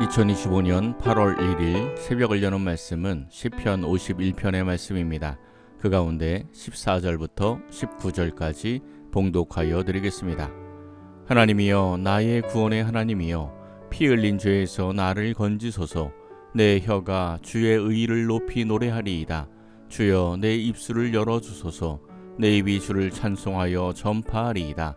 2025년 8월 1일 새벽을 여는 말씀은 시편 51편의 말씀입니다. 그 가운데 14절부터 19절까지 봉독하여 드리겠습니다. 하나님이여, 나의 구원의 하나님이여, 피 흘린 죄에서 나를 건지소서. 내 혀가 주의 의를 높이 노래하리이다. 주여, 내 입술을 열어주소서. 내 입이 주를 찬송하여 전파하리이다.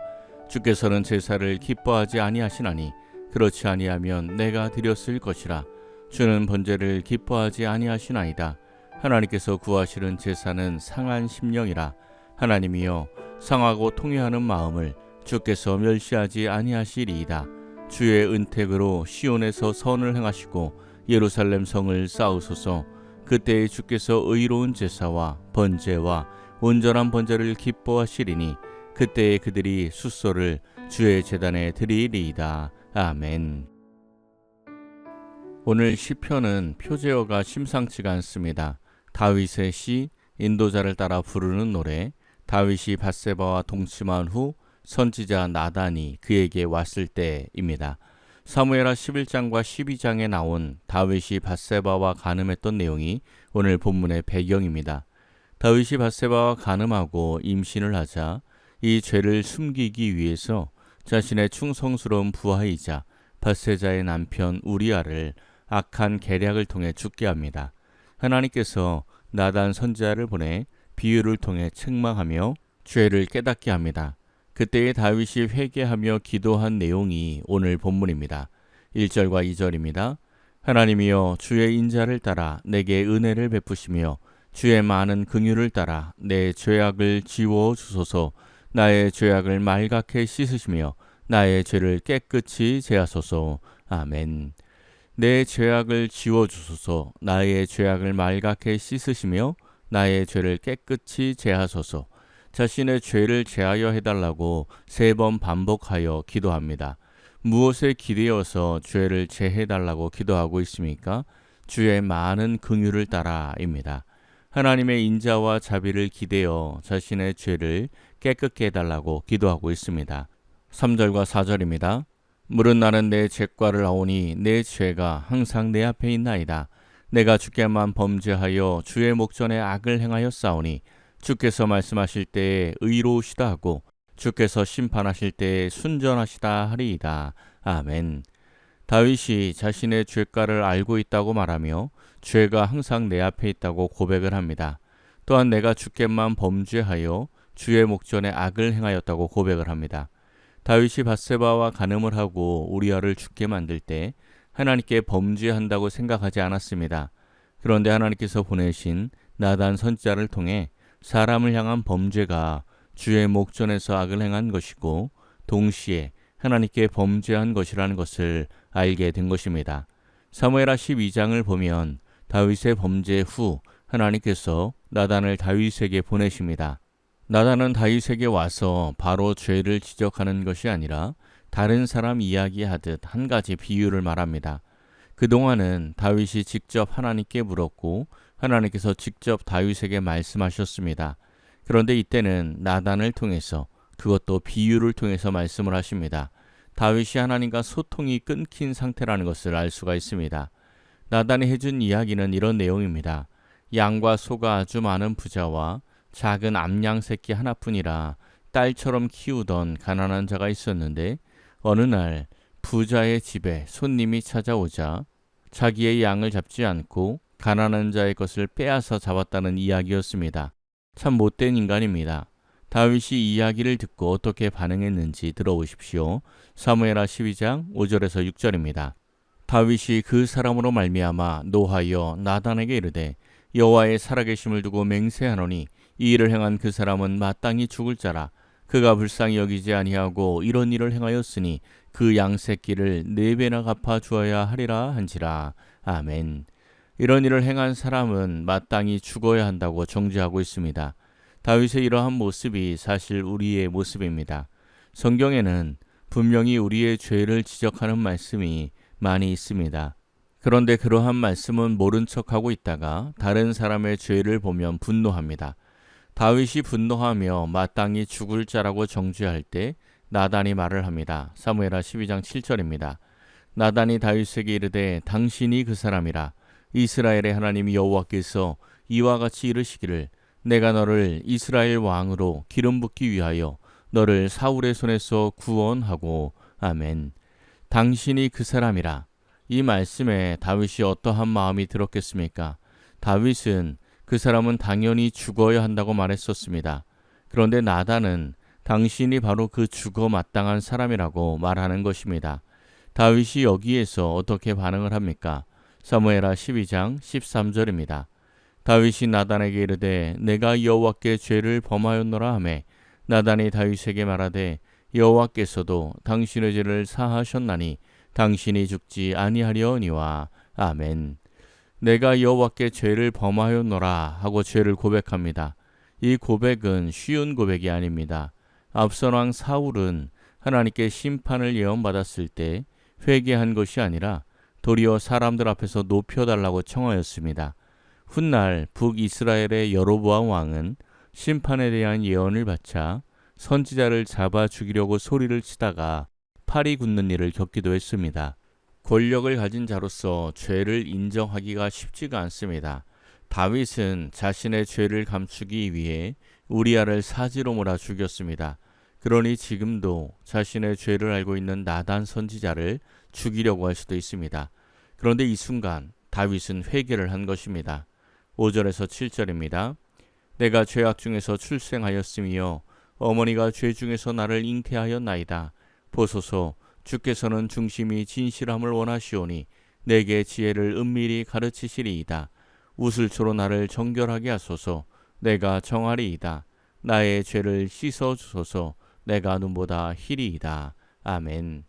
주께서는 제사를 기뻐하지 아니하시나니 그렇지 아니하면 내가 드렸을 것이라. 주는 번제를 기뻐하지 아니하시나이다. 하나님께서 구하시는 제사는 상한 심령이라. 하나님이여, 상하고 통회하는 마음을 주께서 멸시하지 아니하시리이다. 주의 은택으로 시온에서 선을 행하시고 예루살렘 성을 쌓으소서. 그때에 주께서 의로운 제사와 번제와 온전한 번제를 기뻐하시리니 그때에 그들이 숫소를 주의 제단에 드리리이다. 아멘. 오늘 시편은 표제어가 심상치가 않습니다. 다윗의 시, 인도자를 따라 부르는 노래, 다윗이 밧세바와 동침한 후 선지자 나단이 그에게 왔을 때입니다. 사무엘하 11장과 12장에 나온 다윗이 밧세바와 간음했던 내용이 오늘 본문의 배경입니다. 다윗이 밧세바와 간음하고 임신을 하자 이 죄를 숨기기 위해서 자신의 충성스러운 부하이자 밧세자의 남편 우리아를 악한 계략을 통해 죽게 합니다. 하나님께서 나단 선지자를 보내 비유를 통해 책망하며 죄를 깨닫게 합니다. 그때에 다윗이 회개하며 기도한 내용이 오늘 본문입니다. 1절과 2절입니다. 하나님이여, 주의 인자를 따라 내게 은혜를 베푸시며 주의 많은 긍휼을 따라 내 죄악을 지워 주소서. 나의 죄악을 말갛게 씻으시며 나의 죄를 깨끗이 제하소서. 아멘. 내 죄악을 지워주소서. 나의 죄악을 말갛게 씻으시며 나의 죄를 깨끗이 제하소서. 자신의 죄를 제하여 해달라고 3번 반복하여 기도합니다. 무엇에 기대어서 죄를 제해달라고 기도하고 있습니까? 주의 많은 긍휼을 따라입니다. 하나님의 인자와 자비를 기대어 자신의 죄를 깨끗게 해달라고 기도하고 있습니다. 3절과 4절입니다. 물은 나는 내 죄과를 아오니 내 죄가 항상 내 앞에 있나이다. 내가 주께만 범죄하여 주의 목전에 악을 행하였사오니 주께서 말씀하실 때에 의로우시다 하고 주께서 심판하실 때에 순전하시다 하리이다. 아멘. 다윗이 자신의 죄과를 알고 있다고 말하며 죄가 항상 내 앞에 있다고 고백을 합니다. 또한 내가 주께만 범죄하여 주의 목전에 악을 행하였다고 고백을 합니다. 다윗이 밧세바와 간음을 하고 우리아를 죽게 만들 때 하나님께 범죄한다고 생각하지 않았습니다. 그런데 하나님께서 보내신 나단 선지자를 통해 사람을 향한 범죄가 주의 목전에서 악을 행한 것이고 동시에 하나님께 범죄한 것이라는 것을 알게 된 것입니다. 사무엘하 12장을 보면 다윗의 범죄 후 하나님께서 나단을 다윗에게 보내십니다. 나단은 다윗에게 와서 바로 죄를 지적하는 것이 아니라 다른 사람 이야기하듯 한 가지 비유를 말합니다. 그동안은 다윗이 직접 하나님께 물었고 하나님께서 직접 다윗에게 말씀하셨습니다. 그런데 이때는 나단을 통해서, 그것도 비유를 통해서 말씀을 하십니다. 다윗이 하나님과 소통이 끊긴 상태라는 것을 알 수가 있습니다. 나단이 해준 이야기는 이런 내용입니다. 양과 소가 아주 많은 부자와 작은 암양 새끼 하나뿐이라 딸처럼 키우던 가난한 자가 있었는데 어느 날 부자의 집에 손님이 찾아오자 자기의 양을 잡지 않고 가난한 자의 것을 빼앗아 잡았다는 이야기였습니다. 참 못된 인간입니다. 다윗이 이 이야기를 듣고 어떻게 반응했는지 들어보십시오. 사무엘하 12장 5절에서 6절입니다. 다윗이 그 사람으로 말미암아 노하여 나단에게 이르되 여호와의 살아계심을 두고 맹세하노니 이 일을 행한 그 사람은 마땅히 죽을 자라. 그가 불쌍히 여기지 아니하고 이런 일을 행하였으니 그 양새끼를 4배나 갚아 주어야 하리라 한지라. 아멘. 이런 일을 행한 사람은 마땅히 죽어야 한다고 정죄하고 있습니다. 다윗의 이러한 모습이 사실 우리의 모습입니다. 성경에는 분명히 우리의 죄를 지적하는 말씀이 많이 있습니다. 그런데 그러한 말씀은 모른 척하고 있다가 다른 사람의 죄를 보면 분노합니다. 다윗이 분노하며 마땅히 죽을 자라고 정죄할 때 나단이 말을 합니다. 사무엘하 12장 7절입니다. 나단이 다윗에게 이르되 당신이 그 사람이라. 이스라엘의 하나님 여호와께서 이와 같이 이르시기를 내가 너를 이스라엘 왕으로 기름 붓기 위하여 너를 사울의 손에서 구원하고. 아멘. 당신이 그 사람이라. 이 말씀에 다윗이 어떠한 마음이 들었겠습니까? 다윗은 그 사람은 당연히 죽어야 한다고 말했었습니다. 그런데 나단은 당신이 바로 그 죽어 마땅한 사람이라고 말하는 것입니다. 다윗이 여기에서 어떻게 반응을 합니까? 사무엘하 12장 13절입니다. 다윗이 나단에게 이르되 내가 여호와께 죄를 범하였노라 하매 나단이 다윗에게 말하되 여호와께서도 당신의 죄를 사하셨나니 당신이 죽지 아니하려니와. 아멘. 내가 여호와께 죄를 범하였노라 하고 죄를 고백합니다. 이 고백은 쉬운 고백이 아닙니다. 앞선 왕 사울은 하나님께 심판을 예언받았을 때 회개한 것이 아니라 도리어 사람들 앞에서 높여달라고 청하였습니다. 훗날 북이스라엘의 여로보암 왕은 심판에 대한 예언을 받자 선지자를 잡아 죽이려고 소리를 치다가 팔이 굳는 일을 겪기도 했습니다. 권력을 가진 자로서 죄를 인정하기가 쉽지가 않습니다. 다윗은 자신의 죄를 감추기 위해 우리아를 사지로 몰아 죽였습니다. 그러니 지금도 자신의 죄를 알고 있는 나단 선지자를 죽이려고 할 수도 있습니다. 그런데 이 순간 다윗은 회개를 한 것입니다. 5절에서 7절입니다. 내가 죄악 중에서 출생하였으며 어머니가 죄 중에서 나를 잉태하였나이다. 보소서, 주께서는 중심이 진실함을 원하시오니 내게 지혜를 은밀히 가르치시리이다. 우슬초로 나를 정결하게 하소서. 내가 정하리이다. 나의 죄를 씻어 주소서. 내가 눈보다 희리이다. 아멘.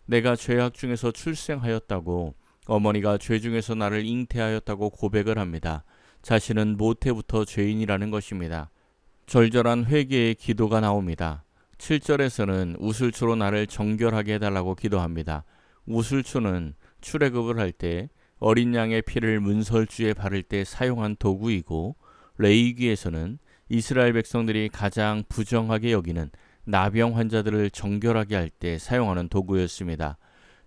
내가 죄악 중에서 출생하였다고, 어머니가 죄 중에서 나를 잉태하였다고 고백을 합니다. 자신은 모태부터 죄인이라는 것입니다. 절절한 회개의 기도가 나옵니다. 7절에서는 우슬초로 나를 정결하게 해달라고 기도합니다. 우슬초는 출애굽을 할 때 어린 양의 피를 문설주에 바를 때 사용한 도구이고, 레위기에서는 이스라엘 백성들이 가장 부정하게 여기는 나병 환자들을 정결하게 할 때 사용하는 도구였습니다.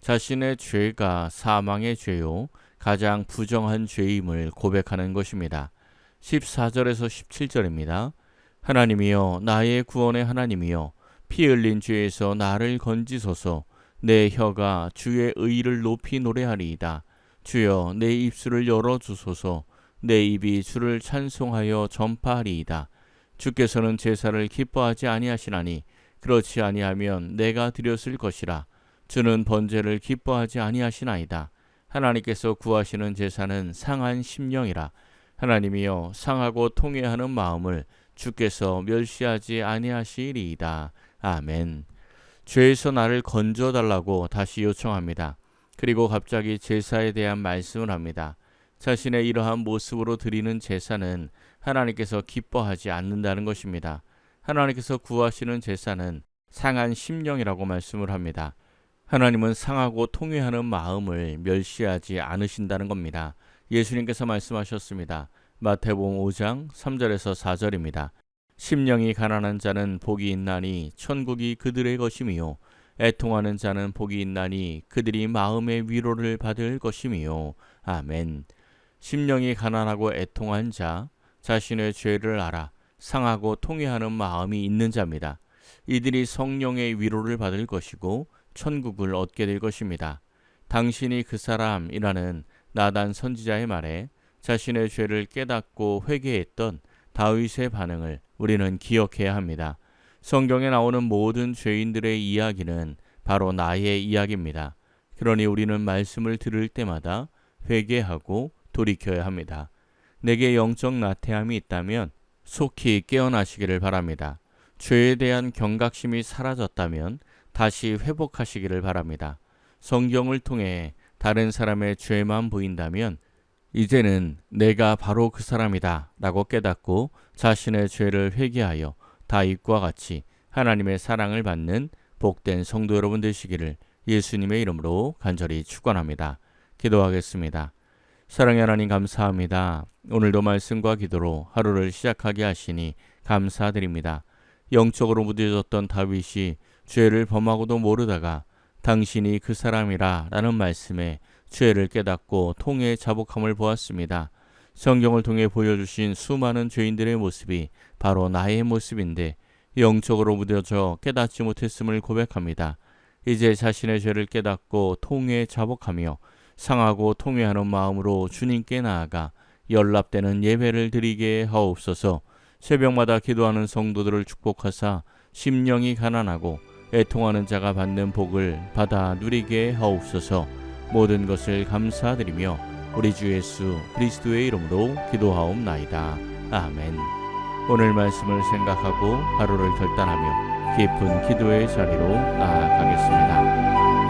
자신의 죄가 사망의 죄요, 가장 부정한 죄임을 고백하는 것입니다. 14절에서 17절입니다. 하나님이여, 나의 구원의 하나님이여, 피 흘린 죄에서 나를 건지소서. 내 혀가 주의 의를 높이 노래하리이다. 주여, 내 입술을 열어주소서. 내 입이 주를 찬송하여 전파하리이다. 주께서는 제사를 기뻐하지 아니하시나니 그렇지 아니하면 내가 드렸을 것이라. 주는 번제를 기뻐하지 아니하시나이다. 하나님께서 구하시는 제사는 상한 심령이라. 하나님이여, 상하고 통회하는 마음을 주께서 멸시하지 아니하시리이다. 아멘. 죄에서 나를 건져달라고 다시 요청합니다. 그리고 갑자기 제사에 대한 말씀을 합니다. 자신의 이러한 모습으로 드리는 제사는 하나님께서 기뻐하지 않는다는 것입니다. 하나님께서 구하시는 제사는 상한 심령이라고 말씀을 합니다. 하나님은 상하고 통회하는 마음을 멸시하지 않으신다는 겁니다. 예수님께서 말씀하셨습니다. 마태복음 5장 3절에서 4절입니다. 심령이 가난한 자는 복이 있나니 천국이 그들의 것이미요. 애통하는 자는 복이 있나니 그들이 마음의 위로를 받을 것이미요. 아멘. 심령이 가난하고 애통한 자, 자신의 죄를 알아 상하고 통회하는 마음이 있는 자입니다. 이들이 성령의 위로를 받을 것이고 천국을 얻게 될 것입니다. 당신이 그 사람이라는 나단 선지자의 말에 자신의 죄를 깨닫고 회개했던 다윗의 반응을 우리는 기억해야 합니다. 성경에 나오는 모든 죄인들의 이야기는 바로 나의 이야기입니다. 그러니 우리는 말씀을 들을 때마다 회개하고 돌이켜야 합니다. 내게 영적 나태함이 있다면 속히 깨어나시기를 바랍니다. 죄에 대한 경각심이 사라졌다면 다시 회복하시기를 바랍니다. 성경을 통해 다른 사람의 죄만 보인다면 이제는 내가 바로 그 사람이다 라고 깨닫고 자신의 죄를 회개하여 다윗과 같이 하나님의 사랑을 받는 복된 성도 여러분 되시기를 예수님의 이름으로 간절히 축원합니다. 기도하겠습니다. 사랑의 하나님, 감사합니다. 오늘도 말씀과 기도로 하루를 시작하게 하시니 감사드립니다. 영적으로 무뎌졌던 다윗이 죄를 범하고도 모르다가 당신이 그 사람이라 라는 말씀에 죄를 깨닫고 통회의 자복함을 보았습니다. 성경을 통해 보여주신 수많은 죄인들의 모습이 바로 나의 모습인데 영적으로 무뎌져 깨닫지 못했음을 고백합니다. 이제 자신의 죄를 깨닫고 통회에 자복하며 상하고 통회하는 마음으로 주님께 나아가 연락되는 예배를 드리게 하옵소서. 새벽마다 기도하는 성도들을 축복하사 심령이 가난하고 애통하는 자가 받는 복을 받아 누리게 하옵소서. 모든 것을 감사드리며 우리 주 예수 그리스도의 이름으로 기도하옵나이다. 아멘. 오늘 말씀을 생각하고 하루를 결단하며 깊은 기도의 자리로 나아가겠습니다.